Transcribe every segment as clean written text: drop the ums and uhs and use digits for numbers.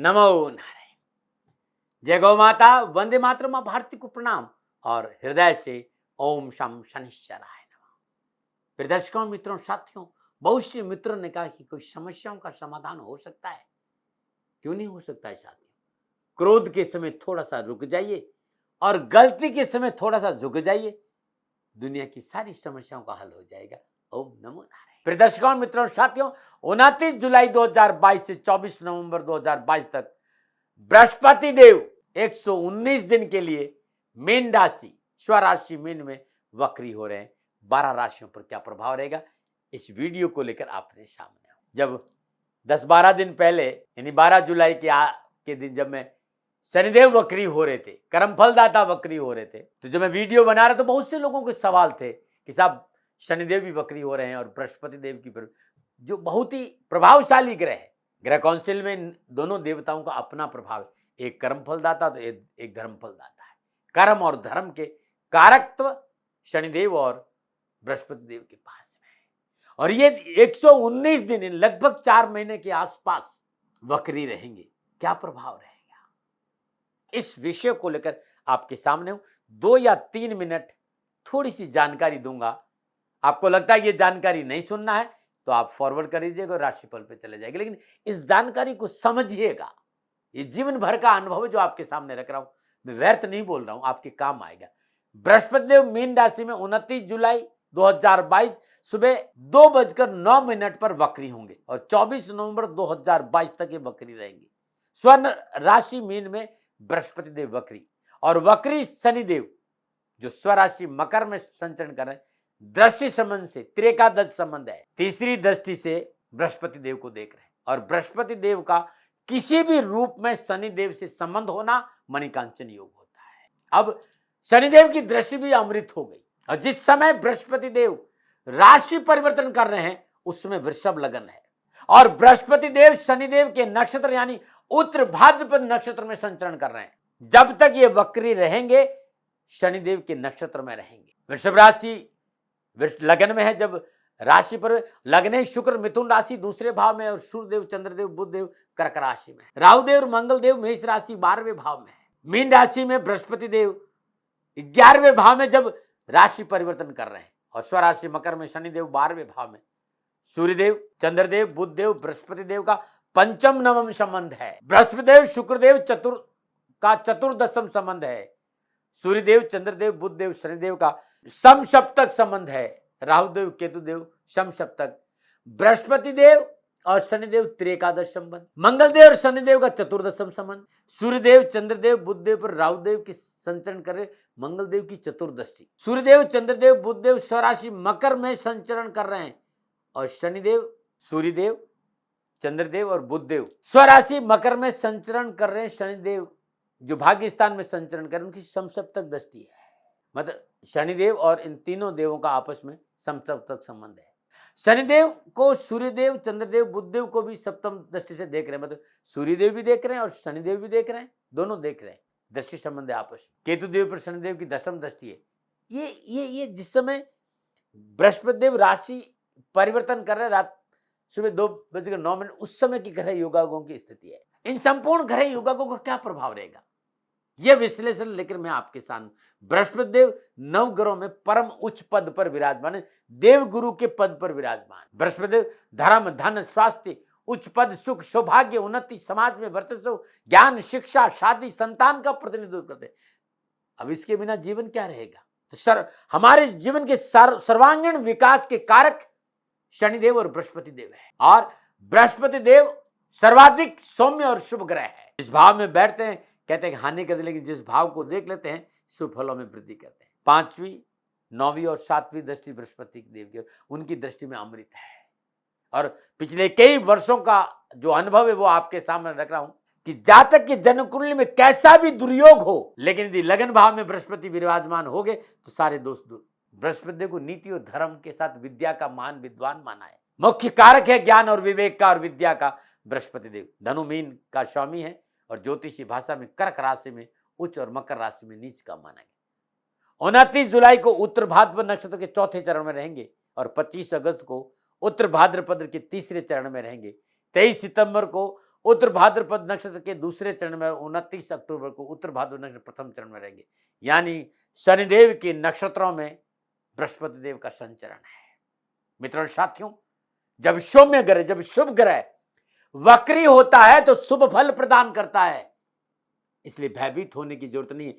नमो नारायण। जय गौ माता, वंदे मातरम, मां भारती को प्रणाम और हृदय से ओम शम शनिश्चराय नमः। प्रिय दर्शकों, मित्रों, साथियों, बहुत से मित्रों ने कहा कि कोई समस्याओं का समाधान हो सकता है। क्यों नहीं हो सकता है साथियों? क्रोध के समय थोड़ा सा रुक जाइए और गलती के समय थोड़ा सा झुक जाइए, दुनिया की सारी समस्याओं का हल हो जाएगा। ओम नमो नारायण। प्रिय दर्शकों, मित्रों, साथियों, 29 जुलाई 2022 से 24 नवंबर 2022 तक बृहस्पति देव 119 दिन के लिए मीन राशि, स्वराशि मीन में वक्री हो रहे हैं। 12 राशियों पर क्या प्रभाव रहेगा, इस वीडियो को लेकर आपने सामने आओ। जब 10-12 दिन पहले यानी 12 जुलाई के दिन जब मैं शनिदेव वक्री हो रहे थे, कर्मफलदाता वक्री हो रहे थे, तो जब मैं वीडियो बना रहा तो बहुत से लोगों के सवाल थे कि साहब शनिदेव भी वक्री हो रहे हैं और बृहस्पति देव की जो बहुत ही प्रभावशाली ग्रह है, ग्रह काउंसिल में दोनों देवताओं का अपना प्रभाव है, एक कर्मफलदाता तो एक धर्मफलदाता है। कर्म और धर्म के कारकत्व शनिदेव और बृहस्पति देव के पास में है और ये 119 दिन लगभग 4 महीने के आसपास वक्री रहेंगे। क्या प्रभाव रहेगा, इस विषय को लेकर आपके सामने हूं। 2 या 3 मिनट थोड़ी सी जानकारी दूंगा। आपको लगता है ये जानकारी नहीं सुनना है तो आप फॉरवर्ड कर दीजिएगा और राशिफल पे चले जाएंगे, लेकिन इस जानकारी को समझिएगा। ये जीवन भर का अनुभव है जो आपके सामने रख रहा हूं, मैं व्यर्थ नहीं बोल रहा हूं, आपके काम आएगा। बृहस्पति देव मीन राशि में 29 जुलाई 2022 सुबह 2:09 पर वक्री होंगे और 24 नवंबर 2022 तक ये वक्री रहेंगे। स्वर्ण राशि मीन में बृहस्पति देव वक्री और वक्री शनिदेव जो स्वराशि मकर में संचरण कर रहे हैं, दृष्टि संबंध से त्रेकादश संबंध है, तीसरी दृष्टि से बृहस्पति देव को देख रहे हैं और बृहस्पति देव का किसी भी रूप में शनिदेव से संबंध होना मणिकांचन योग होता है। अब शनिदेव की दृष्टि भी अमृत हो गई और जिस समय बृहस्पति देव राशि परिवर्तन कर रहे हैं उस समय वृषभ लगन है और बृहस्पति देव शनिदेव के नक्षत्र यानी उत्तर भाद्रपद नक्षत्र में संचरण कर रहे हैं। जब तक ये वक्री रहेंगे शनिदेव के नक्षत्र में रहेंगे। वृषभ राशि लगन में है, जब राशि पर लगने शुक्र मिथुन राशि दूसरे भाव में और सूर्यदेव, चंद्रदेव, बुधदेव कर्क राशि में, राहुदेव और मंगलदेव मेष राशि 12वें भाव में है। मीन राशि में बृहस्पति देव 11वें भाव में जब राशि परिवर्तन कर रहे हैं और स्वराशि मकर में शनिदेव 12वें भाव में, सूर्यदेव, चंद्रदेव, बुधदेव, बृहस्पति देव का पंचम नवम संबंध है। बृहस्पति देव शुक्रदेव चतुर्दशम संबंध है। सूर्यदेव, चंद्रदेव, बुधदेव, शनिदेव का सम सप्तक संबंध है। राहुदेव, केतुदेव सम सप्तक, बृहस्पति देव और शनिदेव त्रेकादश संबंध, मंगलदेव और शनिदेव का चतुर्दशम संबंध, सूर्यदेव, चंद्रदेव, बुधदेव पर राहुदेव की संचरण करे, मंगलदेव की चतुर्दृष्टि, सूर्यदेव, चंद्रदेव, बुधदेव स्वराशि मकर में संचरण कर रहे हैं और शनिदेव, सूर्यदेव, चंद्रदेव और बुधदेव स्वराशि मकर में संचरण कर रहे हैं। शनिदेव जो भाग्य स्थान में संचरण कर रहे हैं उनकी समसप्तक दृष्टि है, मतलब शनिदेव और इन तीनों देवों का आपस में समसप्तक संबंध है। शनिदेव को सूर्यदेव, चंद्रदेव, बुधदेव को भी सप्तम दृष्टि से देख रहे हैं, मतलब सूर्यदेव भी देख रहे हैं और शनिदेव भी देख रहे हैं, दोनों देख रहे हैं, दृष्टि संबंध है आपस में। केतुदेव पर शनिदेव की दशम दृष्टि है। ये जिस समय बृहस्पति देव राशि परिवर्तन कर रहे हैं रात सुबह 2:09 उस समय की ग्रह योगागों की स्थिति है। इन संपूर्ण ग्रह योगागों का क्या प्रभाव रहेगा, यह विश्लेषण लेकर मैं आपके सामने। बृहस्पति देव 9 ग्रहों में परम उच्च पद पर विराजमान है, देव गुरु के पद पर विराजमान। बृहस्पति देव धर्म, धन, स्वास्थ्य, उच्च पद, सुख, सौभाग्य, उन्नति, समाज में वर्चस्व, ज्ञान, शिक्षा, शादी, संतान का प्रतिनिधित्व करते हैं। अब इसके बिना जीवन क्या रहेगा? तो हमारे जीवन के सर्वांगीण विकास के कारक शनिदेव और बृहस्पति देव है और बृहस्पति देव सर्वाधिक सौम्य और शुभ ग्रह है। इस भाव में बैठते हैं, कहते हैं हानि करते, लेकिन जिस भाव को देख लेते हैं शुभ फलों में वृद्धि करते हैं। 5वीं, 9वीं और 7वीं दृष्टि बृहस्पति देव की, उनकी दृष्टि में अमृत है और पिछले कई वर्षों का जो अनुभव है वो आपके सामने रख रहा हूं कि जातक की जन्म कुंडली में कैसा भी दुर्योग हो, लेकिन यदि लगन भाव में बृहस्पति विराजमान हो गए तो सारे दोष दूर। बृहस्पति देव को नीति और धर्म के साथ विद्या का महान विद्वान माना है। मुख्य कारक है ज्ञान और विवेक का और विद्या का बृहस्पति देव। धनु मीन का स्वामी है और ज्योतिषी भाषा में कर्क राशि में उच्च और मकर राशि में नीच का माना गया। 29 जुलाई को उत्तर भाद्रपद नक्षत्र के 4थे चरण में रहेंगे और 25 अगस्त को उत्तर भाद्रपद के 3रे चरण में रहेंगे। 23 सितंबर को उत्तर भाद्रपद नक्षत्र के दूसरे चरण में 29 अक्टूबर को उत्तर भाद्रपद नक्षत्र प्रथम चरण में रहेंगे। यानी शनिदेव के नक्षत्रों में बृहस्पति देव का संचरण है। मित्रों साथियों, जब सौम्य ग्रह, जब शुभ ग्रह वक्री होता है तो शुभ फल प्रदान करता है, इसलिए भयभीत होने की जरूरत नहीं।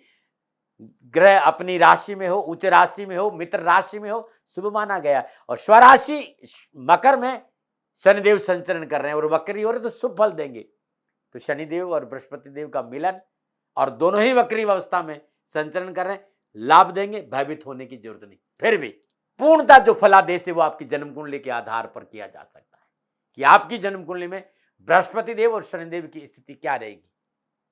ग्रह अपनी राशि में हो, उच्च राशि में हो, मित्र राशि में हो, शुभ माना गया। और स्वराशि मकर में शनिदेव संचरण कर रहे हैं और वक्री हो रहे तो शुभ फल देंगे। तो शनिदेव और बृहस्पति देव का मिलन, और दोनों ही वक्री अवस्था में संचरण कर रहे हैं, लाभ देंगे, भयभीत होने की जरूरत नहीं। फिर भी पूर्णता जो फलादेश है वो आपकी जन्म कुंडली के आधार पर किया जा सकता है कि आपकी जन्म कुंडली में बृहस्पति देव और शनिदेव की स्थिति क्या रहेगी।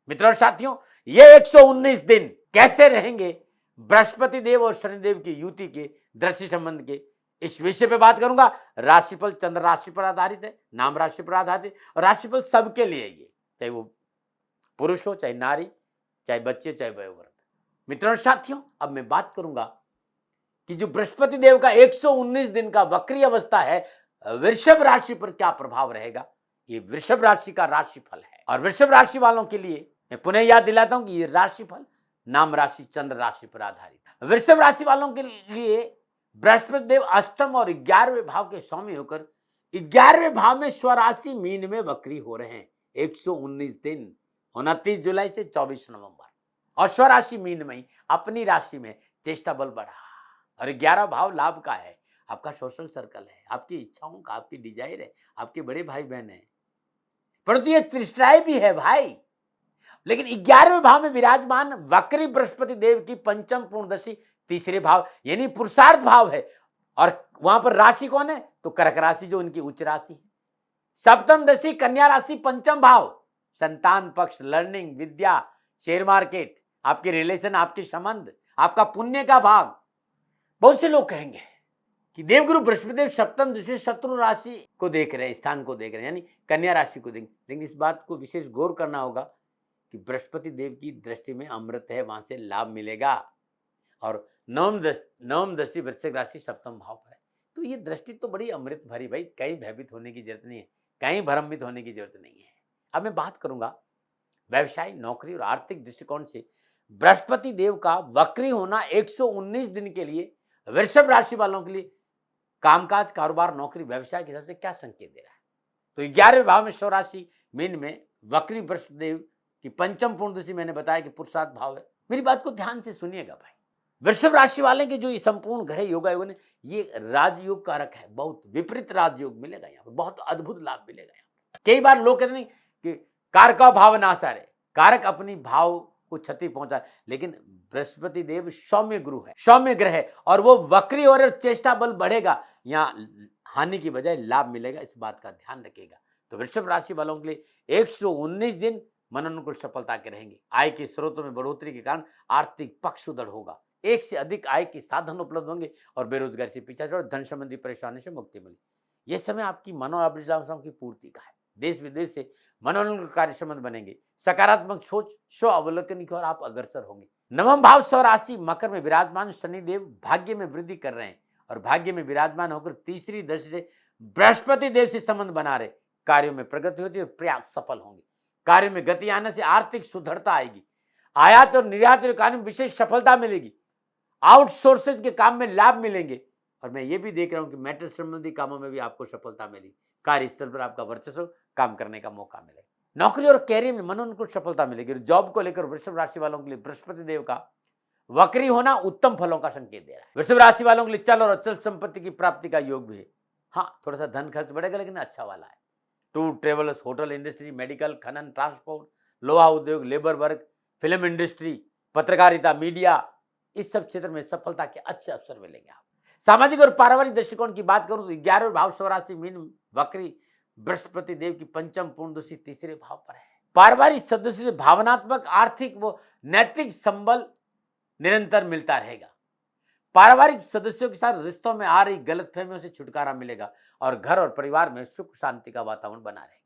मित्रों और साथियों, ये 119 दिन कैसे रहेंगे बृहस्पति देव और शनिदेव की युति के दृष्टि संबंध के, इस विषय पे बात करूंगा। राशिफल चंद्र राशि पर आधारित है, नाम राशि पर आधारित है, और राशिफल सबके लिए ये, चाहे वो पुरुष हो, चाहे नारी, चाहे बच्चे, चाहे वयोवृद्ध। मित्रों और साथियों, अब मैं बात करूंगा कि जो बृहस्पति देव का 119 दिन का वक्री अवस्था है, वृषभ राशि पर क्या प्रभाव रहेगा। ये वृषभ राशि का राशिफल है, और वृषभ राशि वालों के लिए मैं पुनः याद दिलाता हूं कि ये राशिफल नाम राशि चंद्र राशि पर आधारित है। वृषभ राशि वालों के लिए बृहस्पति देव अष्टम और 11वें भाव के स्वामी होकर 11वें भाव में स्वराशि मीन में वक्री हो रहे हैं। 119 दिन, 29 जुलाई से 24 नवंबर, और स्वराशि मीन में अपनी राशि में चेष्टा बल बढ़ा। और 11 भाव लाभ का है, आपका सोशल सर्कल है, आपकी इच्छाओं का, आपकी डिजायर है, आपके बड़े भाई बहन है, परंतु ये तृष्णाएं भी है भाई। लेकिन 11वें भाव में विराजमान वक्री बृहस्पति देव की पंचम पूर्णदशी तीसरे भाव यानी पुरुषार्थ भाव है, और वहां पर राशि कौन है, तो कर्क राशि जो उनकी उच्च राशि है। सप्तम दशी कन्या राशि पंचम भाव, संतान पक्ष, लर्निंग, विद्या, शेयर मार्केट, आपके रिलेशन, आपके संबंध, आपका पुण्य का भाग। बहुत से लोग कहेंगे कि देवगुरु बृहस्पतिदेव सप्तम दृष्टि शत्रु राशि को देख रहे हैं, स्थान को देख रहे हैं, यानी कन्या राशि को देख। लेकिन इस बात को विशेष गौर करना होगा कि बृहस्पति देव की दृष्टि में अमृत है, वहां से लाभ मिलेगा। और नवम दृष्टि वृश्चिक राशि सप्तम भाव पर है, तो ये दृष्टि तो बड़ी अमृत भरी भाई, कहीं भयभीत होने की जरूरत नहीं है, कहीं भ्रमित होने की जरूरत नहीं है। अब मैं बात करूंगा व्यवसाय, नौकरी और आर्थिक दृष्टिकोण से बृहस्पति देव का वक्री होना 119 दिन के लिए वृषभ राशि वालों के लिए कामकाज, कारोबार, नौकरी, व्यवसाय के हिसाब से क्या संकेत दे रहा है। तो 11वें भाव में स्वराशि मीन में वक्री बृहस्पति देव की पंचम पूर्णदशी, मैंने बताया कि पुरुषार्थ भाव है। मेरी बात को ध्यान से सुनिएगा भाई। वृषभ राशि वाले के जो ये संपूर्ण ग्रह योगायोग ने, ये राजयोग कारक है, बहुत विपरीत राजयोग मिलेगा यहाँ पर, बहुत अद्भुत लाभ मिलेगा यहाँ। कई बार लोग कहते नहीं कि कारक का भाव नासारे, कारक अपनी भाव को क्षति पहुंचा, लेकिन बृहस्पति देव सौम्य गुरु है, सौम्य ग्रह है, और वो वक्री और चेष्टा बल बढ़ेगा, यहाँ हानि की बजाय लाभ मिलेगा, इस बात का ध्यान रखिएगा। तो वृषभ राशि वालों के लिए 119 दिन मनोनुकूल सफलता के रहेंगे। आय के स्रोतों में बढ़ोतरी के कारण आर्थिक पक्ष सुदृढ़ होगा, एक से अधिक आय के साधन उपलब्ध होंगे, और बेरोजगारी से पीछा छोड़ धन संबंधी परेशानी से मुक्ति मिली। यह समय आपकी मनोअभिलाषाओं की पूर्ति का है। देश विदेश से मनोनुकूल कार्य संबंध बनेंगे, सकारात्मक सोच, स्व अवलोकन की ओर आप अग्रसर होंगे। नवम भाव स्वराशि मकर में विराजमान शनिदेव भाग्य में वृद्धि कर रहे हैं, और भाग्य में विराजमान होकर तीसरी दृष्टि से बृहस्पति देव से संबंध बना रहे। कार्यों में प्रगति होती है और प्रयास सफल होंगे। कार्य में गति आने से आर्थिक सुदृढ़ता आएगी। आयात और निर्यात के कार्य में विशेष सफलता मिलेगी। आउटसोर्सेज के काम में लाभ मिलेंगे, और मैं ये भी देख रहा हूं कि मैटर संबंधी कामों में भी आपको सफलता मिलेगी। कार्यस्थल पर आपका वर्चस्व काम करने का मौका मिलेगा। नौकरी और कैरियर में मनोनुकूल सफलता मिलेगी। जॉब को लेकर वृषभ राशि वालों के लिए बृहस्पति देव का वक्री होना उत्तम फलों का संकेत दे रहा है। वृषभ राशि वालों के लिए चल और अचल संपत्ति की प्राप्ति का योग भी है। हाँ, थोड़ा सा धन खर्च बढ़ेगा, लेकिन अच्छा वाला है। Tour, travels, hotel industry, medical, खनन, ट्रांसपोर्ट, लोहा उद्योग, लेबर वर्क, फिल्म इंडस्ट्री, पत्रकारिता, मीडिया, इस सब क्षेत्र में सफलता के अच्छे अवसर मिलेंगे। आप सामाजिक और पारिवारिक दृष्टिकोण की बात करूं तो 11वें भाव स्वराशि मीन वक्री बृहस्पति देव की पंचम पूर्णदशी तीसरे भाव पर है। पारिवारिक सदस्य से भावनात्मक, आर्थिक व नैतिक संबल निरंतर मिलता रहेगा। पारिवारिक सदस्यों के साथ रिश्तों में आ रही गलतफहमियों से छुटकारा मिलेगा, और घर और परिवार में सुख शांति का वातावरण बना रहेगा।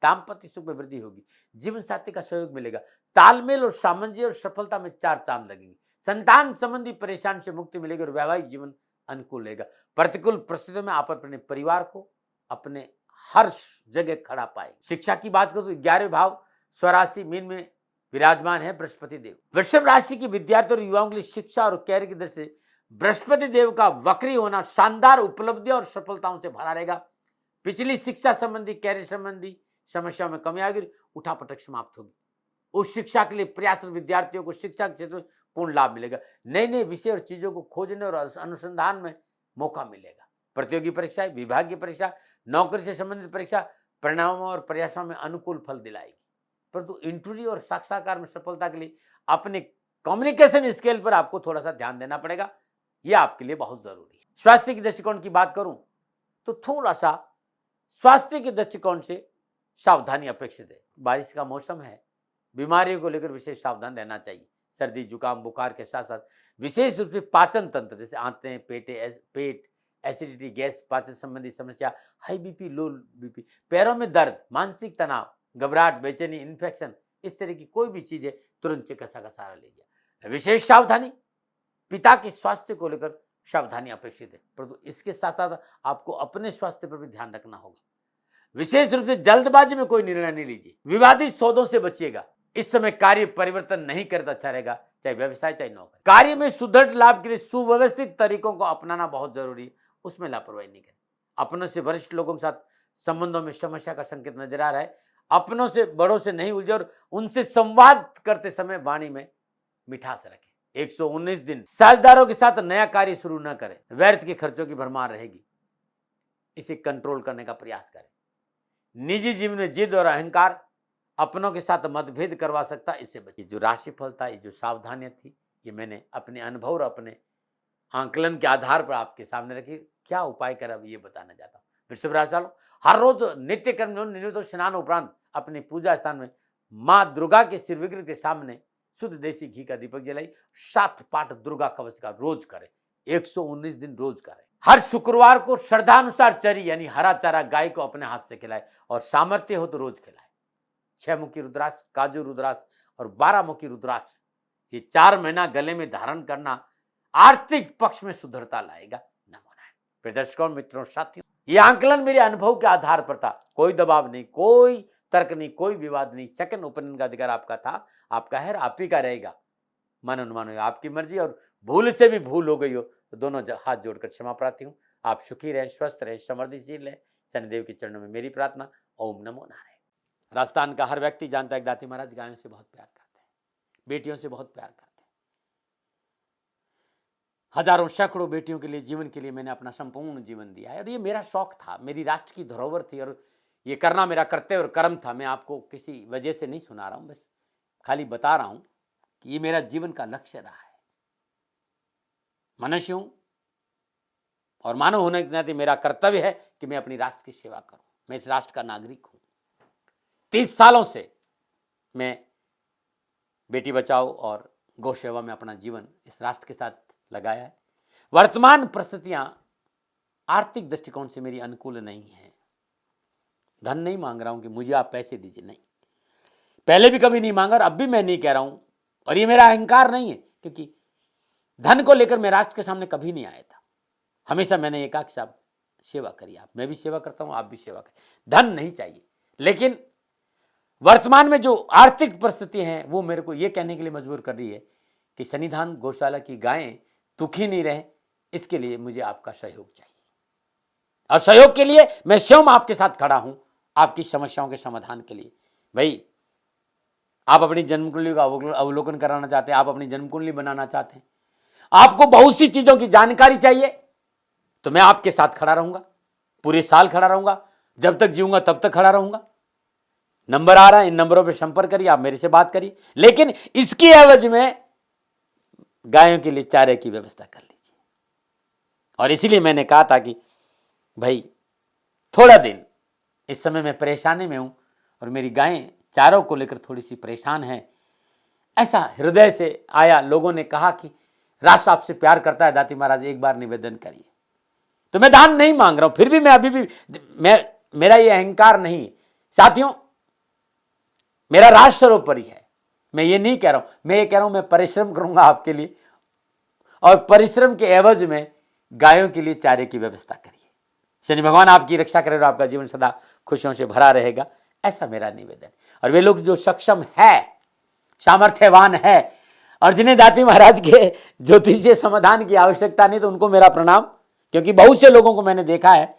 दाम्पत्य सुख में वृद्धि होगी, जीवन साथी का सहयोग मिलेगा। तालमेल और सामंजस्य और सफलता में 4 चांद लगेंगे। संतान संबंधी परेशानी से मुक्ति मिलेगी, और वैवाहिक जीवन अनुकूल रहेगा। प्रतिकूल परिस्थितियों में आप अपने परिवार को अपने हर जगह खड़ा पाए। शिक्षा की बात करो तो 11वें भाव स्वराशि मीन में विराजमान है बृहस्पति देव। वृषभ राशि की विद्यार्थी और युवाओं के लिए शिक्षा और कैरियर की दृष्टि से बृहस्पति देव का वक्री होना शानदार उपलब्धियों और सफलताओं से भरा रहेगा। पिछली शिक्षा संबंधी कैरियर संबंधी समस्याओं में कमी आएगी, उठापटक समाप्त होगी। उस शिक्षा के लिए प्रयासरत विद्यार्थियों को शिक्षा के क्षेत्र में पूर्ण लाभ मिलेगा। नए नए विषय और चीजों को खोजने और अनुसंधान में मौका मिलेगा। प्रतियोगी परीक्षाएं, विभागीय परीक्षा, नौकरी से संबंधित परीक्षा परिणामों और प्रयासों में अनुकूल फल दिलाएगी। परंतु इंटरव्यू और साक्षात्कार में सफलता के लिए अपने कम्युनिकेशन स्किल पर आपको थोड़ा सा ध्यान देना पड़ेगा। यह आपके लिए बहुत जरूरी है। स्वास्थ्य के दृष्टिकोण की बात करूं तो थोड़ा सा स्वास्थ्य के दृष्टिकोण से सावधानी अपेक्षित है। बारिश का मौसम है, बीमारियों को लेकर विशेष सावधान रहना चाहिए। सर्दी, जुकाम, बुखार के साथ साथ विशेष रूप से पाचन तंत्र जैसे आंतें, पेट, एसिडिटी, गैस, पाचन संबंधी समस्या, हाई बीपी, लो बीपी, पैरों में दर्द, मानसिक तनाव, घबराहट, बेचैनी, इन्फेक्शन, इस तरह की कोई भी चीज है तुरंत चिकित्सा का सहारा लीजिए। विशेष सावधानी पिता के स्वास्थ्य को लेकर सावधानी अपेक्षित है, परंतु इसके साथ साथ आपको अपने स्वास्थ्य पर भी ध्यान रखना होगा। विशेष रूप से जल्दबाजी में कोई निर्णय नहीं लीजिए। विवादित सौदों से बचिएगा। इस समय कार्य परिवर्तन नहीं करता अच्छा रहेगा, चाहे व्यवसाय चाहे नौकरी। कार्य में सुदृढ़ लाभ के लिए सुव्यवस्थित तरीकों को अपनाना बहुत जरूरी है, उसमें लापरवाही नहीं करें। अपनों से वरिष्ठ लोगों के साथ संबंधों में समस्या का संकेत नजर आ रहा है। अपनों से बड़ों से नहीं उलझे और उनसे संवाद करते समय वाणी में मिठास रखें। 119 दिन साझेदारों के साथ नया कार्य शुरू न करें, व्यर्थ के खर्चों की भरमार रहेगी। इसे कंट्रोल करने का प्रयास करें। निजी जीवन में जिद और अहंकार अपनों के साथ मतभेद करवा सकता है, इससे बचिए। जो राशिफल था, ये जो सावधानियां थी, ये मैंने अपने अनुभव और अपने आंकलन के आधार पर आपके सामने रखी। क्या उपाय करें अब ये बताना चाहता हूँ। वृषभ राशि वालों, हर रोज नित्य कर्म निवृत्त स्नान उपरांत अपने पूजा स्थान में माँ दुर्गा के सिर विग्रह के सामने शुद्ध देसी घी का दीपक जलाई 7 पाठ दुर्गा कवच का रोज करें। 119 दिन रोज करें। हर शुक्रवार को श्रद्धानुसार चरी यानी हरा चारा गाय को अपने हाथ से खिलाए और सामर्थ्य हो तो रोज खिलाए। 6 मुखी रुद्राक्ष, काजू रुद्राक्ष और 12 मुखी रुद्राक्ष, ये 4 महीना गले में धारण करना आर्थिक पक्ष में सुधरता लाएगा। नमो नारायण। दर्शकों, मित्रों, साथियों, ये आंकलन मेरे अनुभव के आधार पर था। कोई दबाव नहीं, कोई तर्क नहीं, कोई विवाद नहीं। सेकंड ओपिनियन का अधिकार आपका था, आपका है, आप ही का रहेगा। मन अनुमान हो, आपकी मर्जी, और भूल से भी भूल हो गई हो तो दोनों हाथ जोड़कर क्षमा प्रार्थी हूँ। आप सुखी रहें, स्वस्थ रहें, समृद्धिशील रहें। शनिदेव के चरणों में मेरी प्रार्थना। ओम नमो नारायण। राजस्थान का हर व्यक्ति जानता है कि दाती महाराज गायों से बहुत प्यार करते हैं, बेटियों से बहुत प्यार करते हैं। हजारों सैकड़ों बेटियों के लिए, जीवन के लिए मैंने अपना संपूर्ण जीवन दिया है और ये मेरा शौक था, मेरी राष्ट्र की धरोहर थी और ये करना मेरा कर्तव्य और कर्म था। मैं आपको किसी वजह से नहीं सुना रहा हूँ, बस खाली बता रहा हूँ कि ये मेरा जीवन का लक्ष्य रहा है। मनुष्य हूं और मानव होने के नाते मेरा कर्तव्य है कि मैं अपनी राष्ट्र की सेवा करूं। मैं इस राष्ट्र का नागरिक हूं। 30 सालों से मैं बेटी बचाओ और गौ सेवा में अपना जीवन इस राष्ट्र के साथ लगाया है। वर्तमान परिस्थितियां आर्थिक दृष्टिकोण से मेरी अनुकूल नहीं है। धन नहीं मांग रहा हूं कि मुझे आप पैसे दीजिए, नहीं, पहले भी कभी नहीं मांगा और अब भी मैं नहीं कह रहा हूं। और ये मेरा अहंकार नहीं है, क्योंकि धन को लेकर मैं राष्ट्र के सामने कभी नहीं आया था। हमेशा मैंने ये कहा कि साहब सेवा करिए, आप, मैं भी सेवा करता हूं, आप भी सेवा करिए। धन नहीं चाहिए, लेकिन वर्तमान में जो आर्थिक परिस्थिति हैं वो मेरे को ये कहने के लिए मजबूर कर रही है कि सन्निधान गौशाला की गायें दुखी नहीं रहे, इसके लिए मुझे आपका सहयोग चाहिए। और सहयोग के लिए मैं स्वयं आपके साथ खड़ा हूं, आपकी समस्याओं के समाधान के लिए। भाई, आप अपनी जन्म कुंडली का अवलोकन कराना चाहते हैं, आप अपनी जन्म कुंडली बनाना चाहते हैं, आपको बहुत सी चीजों की जानकारी चाहिए, तो मैं आपके साथ खड़ा रहूंगा, पूरे साल खड़ा रहूंगा, जब तक जीऊंगा तब तक खड़ा रहूंगा। नंबर आ रहा है, इन नंबरों पर संपर्क करिए, आप मेरे से बात करिए, लेकिन इसकी एवज में गायों के लिए चारे की व्यवस्था कर लीजिए। और इसीलिए मैंने कहा था कि भाई थोड़ा दिन, इस समय मैं परेशानी में हूं और मेरी गायें चारों को लेकर थोड़ी सी परेशान है। ऐसा हृदय से आया, लोगों ने कहा कि राष्ट्र आपसे प्यार करता है दाती महाराज, एक बार निवेदन करिए। तो मैं दान नहीं मांग रहा हूं, फिर भी मैं अभी भी मेरा ये अहंकार नहीं। साथियों, मेरा राष्ट्र सर्वोपरि है। मैं ये नहीं कह रहा हूं, मैं ये कह रहा हूं मैं परिश्रम करूंगा आपके लिए, और परिश्रम के एवज में गायों के लिए चारे की व्यवस्था करिए। शनि भगवान आपकी रक्षा करे और आपका जीवन सदा खुशियों से भरा रहेगा, ऐसा मेरा निवेदन। और वे लोग जो सक्षम है, सामर्थ्यवान है और जिन्हें दाती महाराज के ज्योतिषीय समाधान की आवश्यकता नहीं, तो उनको मेरा प्रणाम, क्योंकि बहुत से लोगों को मैंने देखा है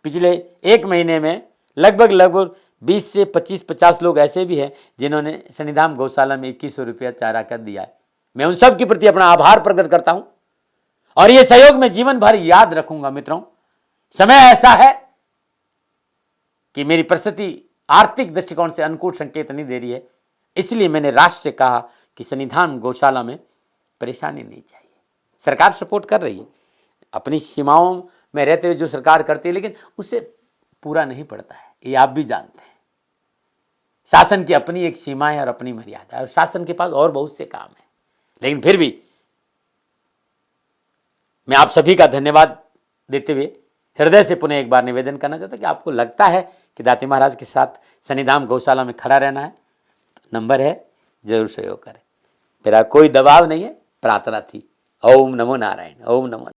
पिछले 1 महीने में लगभग 20 से 25-50 लोग ऐसे भी हैं जिन्होंने शनिधाम गौशाला में 2100 रुपया चारा कर दिया है। मैं उन सब के प्रति अपना आभार प्रकट करता हूं और ये सहयोग मैं जीवन भर याद रखूंगा। मित्रों, समय ऐसा है कि मेरी परिस्थिति आर्थिक दृष्टिकोण से अनुकूल संकेत नहीं दे रही है, इसलिए मैंने राष्ट्र से कहा कि शनिधाम गौशाला में परेशानी नहीं चाहिए। सरकार सपोर्ट कर रही है, अपनी सीमाओं में रहते हुए जो सरकार करती है, लेकिन उससे पूरा नहीं पड़ता है, ये आप भी जानते हैं। शासन की अपनी एक सीमा है और अपनी मर्यादा है और शासन के पास और बहुत से काम है, लेकिन फिर भी मैं आप सभी का धन्यवाद देते हुए हृदय से पुनः एक बार निवेदन करना चाहता हूं कि आपको लगता है कि दाती महाराज के साथ शनिधाम गौशाला में खड़ा रहना है, तो नंबर है, जरूर सहयोग करें। मेरा कोई दबाव नहीं है, प्रार्थना थी। ओम नमो नारायण, ओम नमो।